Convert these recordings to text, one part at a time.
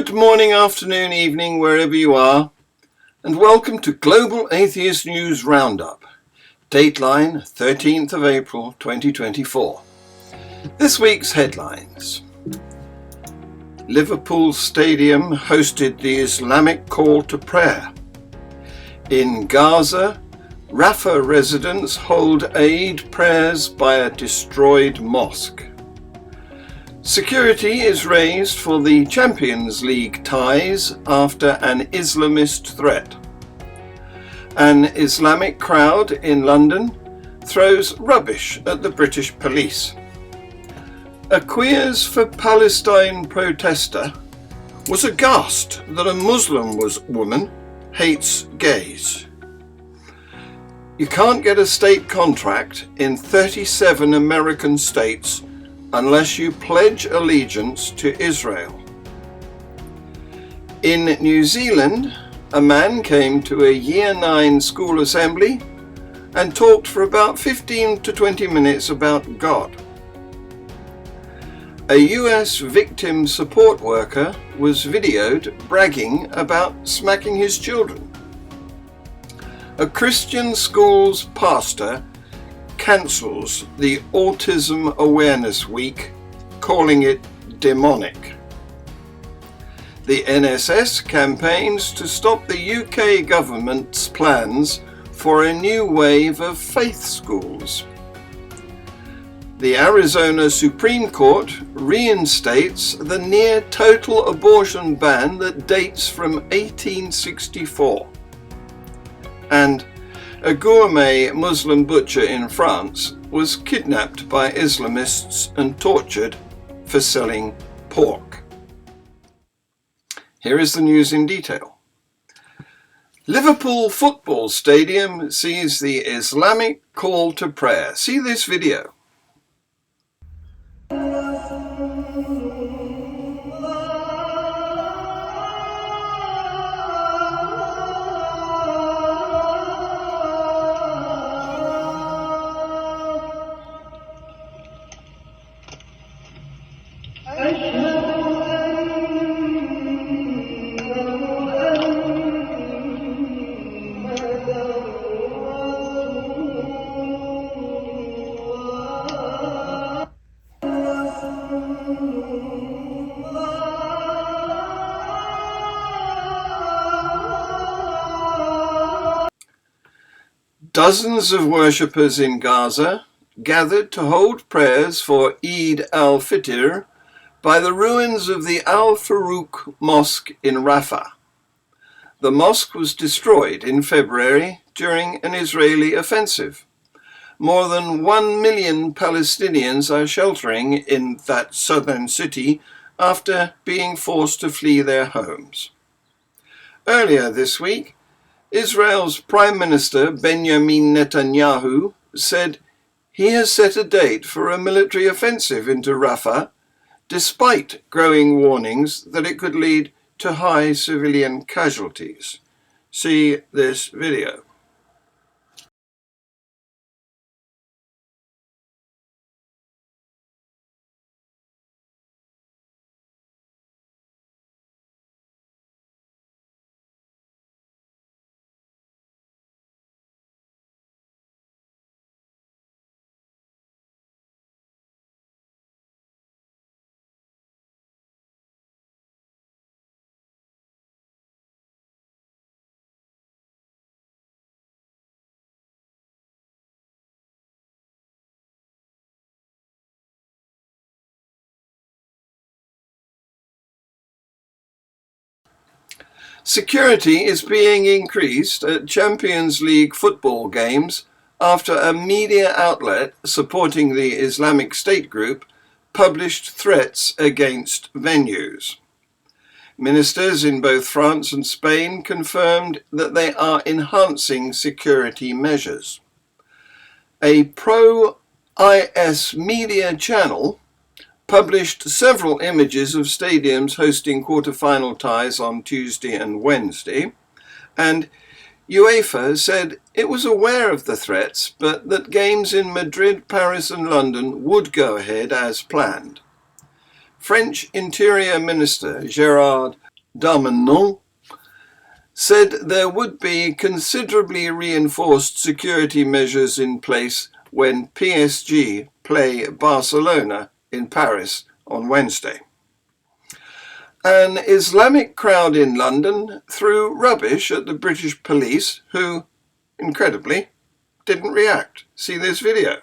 Good morning, afternoon, evening, wherever you are, and welcome to Global Atheist News Roundup, dateline 13th of April 2024. This week's headlines. Liverpool Stadium hosted the Islamic call to prayer. In Gaza, Rafah residents hold Eid prayers by a destroyed mosque. Security is raised for the Champions League ties after an Islamist threat. An Islamic crowd in London throws rubbish at the British police. A Queers for Palestine Protester was aghast that a Muslim woman hates gays. You can't get a state contract in 37 American states unless you pledge allegiance to Israel. In New Zealand, a man came to a Year 9 school assembly and talked for about 15 to 20 minutes about God. A US victim support worker was videoed bragging about smacking his children. A Christian school's pastor cancels the Autism Awareness Week, calling it demonic. The NSS campaigns to stop the UK government's plans for a new wave of faith schools. The Arizona Supreme Court reinstates the near-total abortion ban that dates from 1864. And a gourmet Muslim butcher in France was kidnapped by Islamists and tortured for selling pork. Here is the news in detail. Liverpool Football Stadium sees the Islamic call to prayer. See this video. Dozens of worshippers in Gaza gathered to hold prayers for Eid al-Fitr by the ruins of the Al-Farouq Mosque in Rafah. The mosque was destroyed in February during an Israeli offensive. More than 1 million Palestinians are sheltering in that southern city after being forced to flee their homes. Earlier this week, Israel's Prime Minister Benjamin Netanyahu said he has set a date for a military offensive into Rafah, despite growing warnings that it could lead to high civilian casualties. See this video. Security is being increased at Champions League football games after a media outlet supporting the Islamic State group published threats against venues. Ministers in both France and Spain confirmed that they are enhancing security measures. A pro-IS media channel published several images of stadiums hosting quarter-final ties on Tuesday and Wednesday, and UEFA said it was aware of the threats, but that games in Madrid, Paris and London would go ahead as planned. French Interior Minister Gérard Darmanin, said there would be considerably reinforced security measures in place when PSG play Barcelona in Paris on Wednesday. An Islamic crowd in London threw rubbish at the British police, who, incredibly, didn't react. See this video.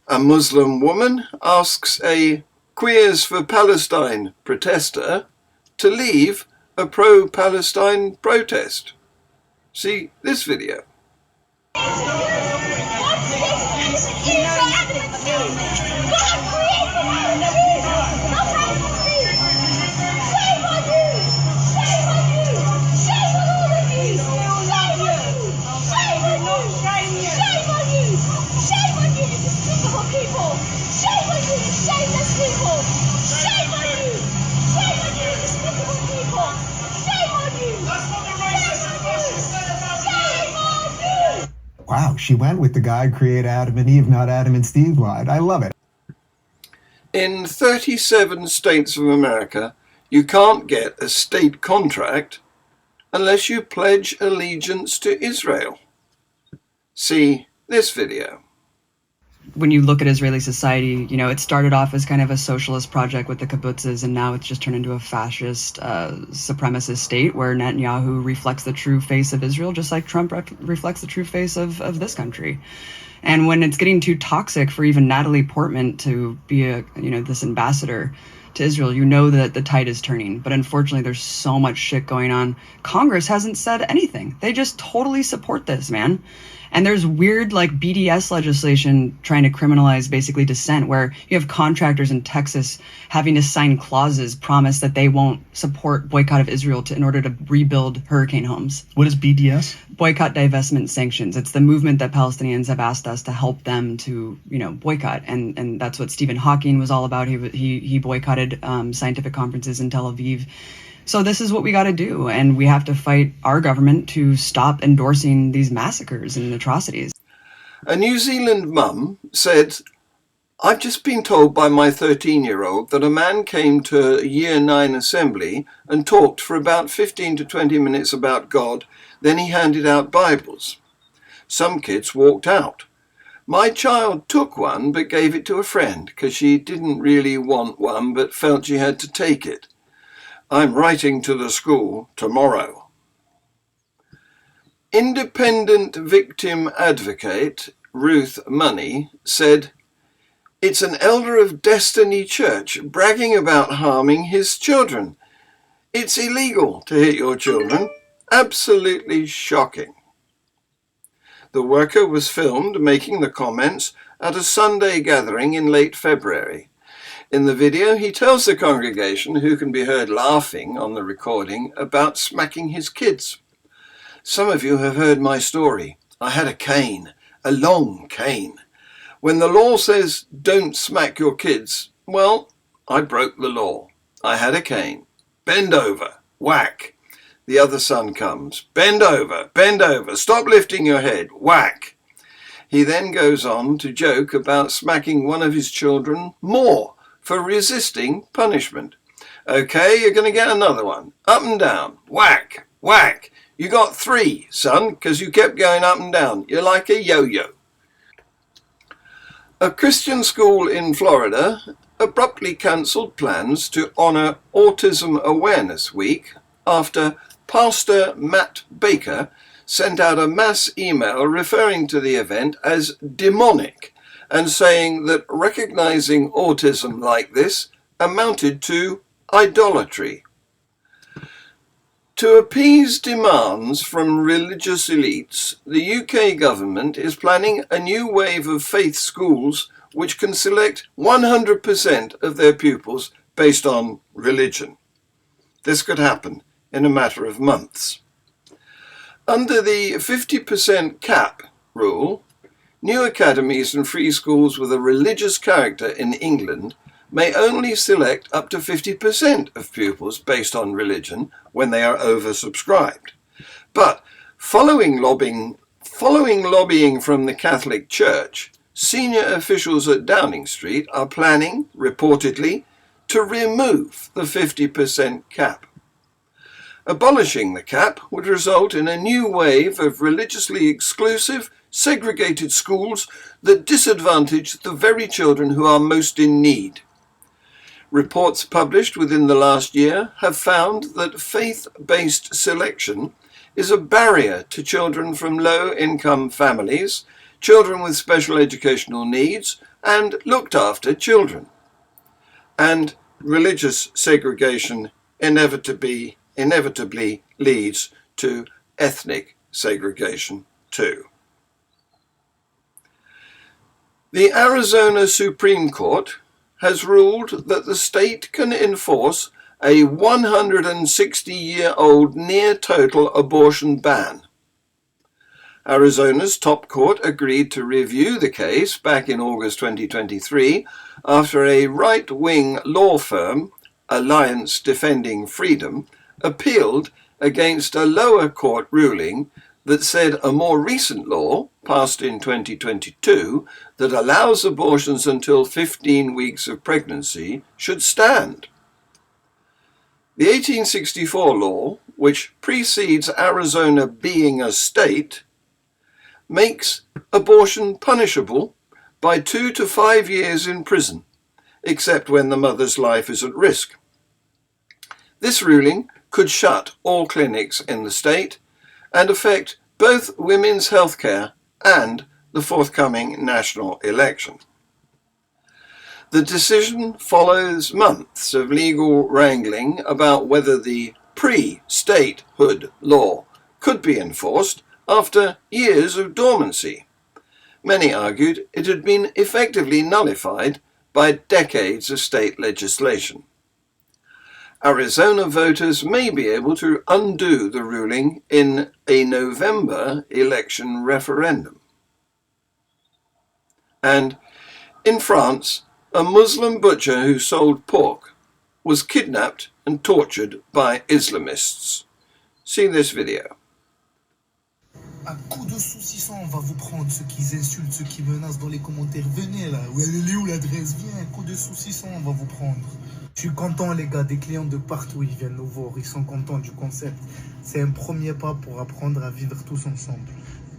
A Muslim woman asks a Queers for Palestine protester to leave a pro-Palestine protest. See this video. Wow, she went with the guy who created Adam and Eve, not Adam and Steve lied. I love it. In 37 states of America, you can't get a state contract unless you pledge allegiance to Israel. See this video. When you look at Israeli society, you know, it started off as kind of a socialist project with the kibbutzes, and now it's just turned into a fascist, supremacist state where Netanyahu reflects the true face of Israel, just like Trump reflects the true face of this country. And when it's getting too toxic for even Natalie Portman to be this ambassador to Israel, you know that the tide is turning. But unfortunately, there's so much shit going on. Congress hasn't said anything. They just totally support this, man. And there's weird BDS legislation trying to criminalize basically dissent, where you have contractors in Texas having to sign clauses, promise that they won't support boycott of Israel in order to rebuild hurricane homes. What is BDS? Boycott, divestment, sanctions. It's the movement that Palestinians have asked us to help them to, boycott. And that's what Stephen Hawking was all about. He boycotted scientific conferences in Tel Aviv. So this is what we got to do, and we have to fight our government to stop endorsing these massacres and atrocities. A New Zealand mum said, "I've just been told by my 13-year-old that a man came to a Year 9 assembly and talked for about 15 to 20 minutes about God, then he handed out Bibles. Some kids walked out. My child took one but gave it to a friend because she didn't really want one but felt she had to take it. I'm writing to the school tomorrow." Independent victim advocate Ruth Money said, "It's an elder of Destiny Church bragging about harming his children. It's illegal to hit your children. Absolutely shocking." The worker was filmed making the comments at a Sunday gathering in late February. In the video, he tells the congregation, who can be heard laughing on the recording, about smacking his kids. "Some of you have heard my story. I had a cane, a long cane. When the law says don't smack your kids, well, I broke the law. I had a cane. Bend over, whack. The other son comes. Bend over, stop lifting your head, whack." He then goes on to joke about smacking one of his children more for resisting punishment. "Okay, you're going to get another one. Up and down. Whack, whack. You got 3, son, because you kept going up and down. You're like a yo-yo." A Christian school in Florida abruptly cancelled plans to honour Autism Awareness Week after Pastor Matt Baker sent out a mass email referring to the event as demonic and saying that recognizing autism like this amounted to idolatry. To appease demands from religious elites, the UK government is planning a new wave of faith schools which can select 100% of their pupils based on religion. This could happen in a matter of months. Under the 50% cap rule, new academies and free schools with a religious character in England may only select up to 50% of pupils based on religion when they are oversubscribed. But following lobbying from the Catholic Church, senior officials at Downing Street are planning, reportedly, to remove the 50% cap. Abolishing the cap would result in a new wave of religiously exclusive, segregated schools that disadvantage the very children who are most in need. Reports published within the last year have found that faith-based selection is a barrier to children from low-income families, children with special educational needs, and looked-after children. And religious segregation inevitably leads to ethnic segregation too. The Arizona Supreme Court has ruled that the state can enforce a 160-year-old near-total abortion ban. Arizona's top court agreed to review the case back in August 2023 after a right-wing law firm, Alliance Defending Freedom, appealed against a lower court ruling that said a more recent law, passed in 2022, that allows abortions until 15 weeks of pregnancy should stand. The 1864 law, which precedes Arizona being a state, makes abortion punishable by 2 to 5 years in prison, except when the mother's life is at risk. This ruling could shut all clinics in the state and affect both women's health care and the forthcoming national election. The decision follows months of legal wrangling about whether the pre-statehood law could be enforced after years of dormancy. Many argued it had been effectively nullified by decades of state legislation. Arizona voters may be able to undo the ruling in a November election referendum. And in France, a Muslim butcher who sold pork was kidnapped and tortured by Islamists. See this video. À coup de saucisson, on va vous prendre ceux qui insultent, ceux qui menacent dans les commentaires. Venez là, elle est où l'adresse? Viens, coup de saucisson, on va vous prendre. Je suis content les gars, des clients de partout, ils viennent nous voir, ils sont contents du concept. C'est un premier pas pour apprendre à vivre tous ensemble.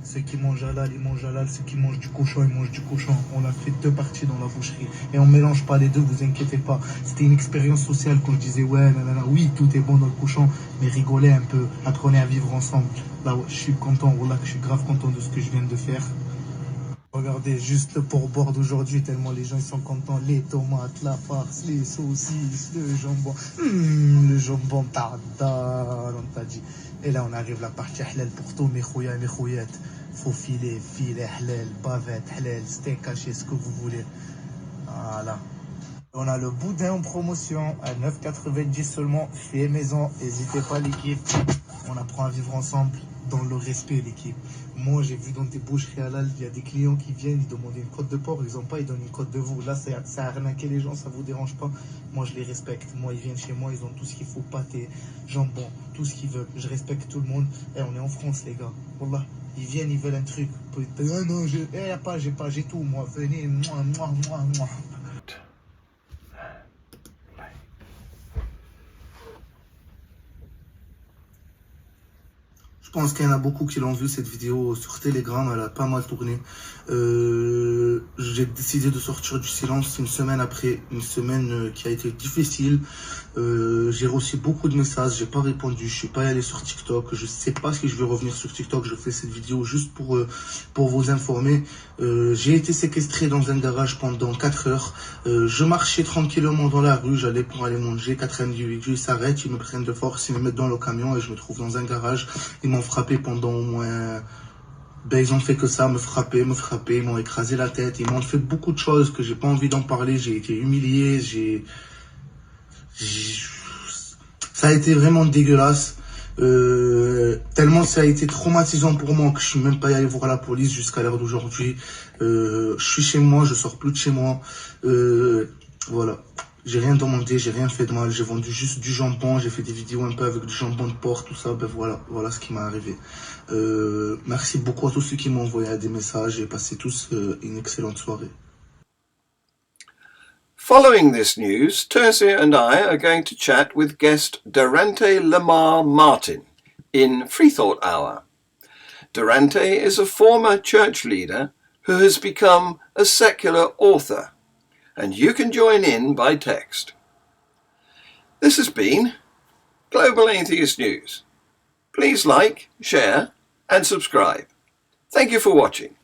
Ceux qui mangent halal, ils mangent halal. Ceux qui mangent du cochon, ils mangent du cochon. On a fait 2 parties dans la boucherie. Et on mélange pas les deux, vous inquiétez pas. C'était une expérience sociale quand je disais, ouais, nanana, oui, tout est bon dans le cochon, mais rigolez un peu, apprenez à vivre ensemble. Là, je suis content, voilà, je suis grave content de ce que je viens de faire. Regardez, juste le pourboire d'aujourd'hui, tellement les gens ils sont contents. Les tomates, la farce, les saucisses, le jambon. Le jambon tardar, on t'a dit. Et là, on arrive à la partie halal pour tous mes khouya et mes khouyettes. Faux filet halal, bavette halal, steak haché, ce que vous voulez. Voilà. On a le boudin en promotion à 9,90 seulement, fait maison. N'hésitez pas l'équipe. On apprend à vivre ensemble dans le respect l'équipe. Moi j'ai vu dans tes boucheries halal, il y a des clients qui viennent, ils demandent une côte de porc, ils ont pas, ils donnent une côte de veau. Là ça a arnaqué les gens, ça vous dérange pas? Moi je les respecte. Moi ils viennent chez moi, ils ont tout ce qu'il faut, pâté, jambon, tout ce qu'ils veulent. Je respecte tout le monde. Et on est en France les gars. Wallah. Ils viennent, ils veulent un truc. Ah non, j'ai tout moi. Venez, moi. Je Je pense qu'il y en a beaucoup qui l'ont vu cette vidéo sur Telegram, elle a pas mal tourné. J'ai décidé de sortir du silence une semaine après, une semaine qui a été difficile. J'ai reçu beaucoup de messages, j'ai pas répondu, je suis pas allé sur TikTok, je sais pas si je vais revenir sur TikTok, je fais cette vidéo juste pour vous informer. J'ai été séquestré dans un garage pendant 4 heures. Je marchais tranquillement dans la rue, j'allais pour aller manger, 4 individus, ils s'arrêtent, ils me prennent de force, ils me mettent dans le camion et je me trouve dans un garage. Ils m'ont frappé pendant au moins... Ben, ils ont fait que ça, me frapper, ils m'ont écrasé la tête, ils m'ont fait beaucoup de choses que j'ai pas envie d'en parler, j'ai été humilié, ça a été vraiment dégueulasse. Tellement ça a été traumatisant pour moi que je suis même pas allé voir la police jusqu'à l'heure d'aujourd'hui. Je suis chez moi, je sors plus de chez moi. Voilà. J'ai rien demandé, j'ai rien fait de mal, j'ai vendu juste du jambon, j'ai fait des vidéos un peu avec du jambon de porc, tout ça, ben voilà ce qui m'est arrivé. Merci beaucoup à tous ceux qui m'ont envoyé des messages et passez tous une excellente soirée. Following this news, Tercia and I are going to chat with guest Durante Lamar Martin in Free Thought Hour. Durante is a former church leader who has become a secular author, and you can join in by text. This has been Global Atheist News. Please like, share, and subscribe. Thank you for watching.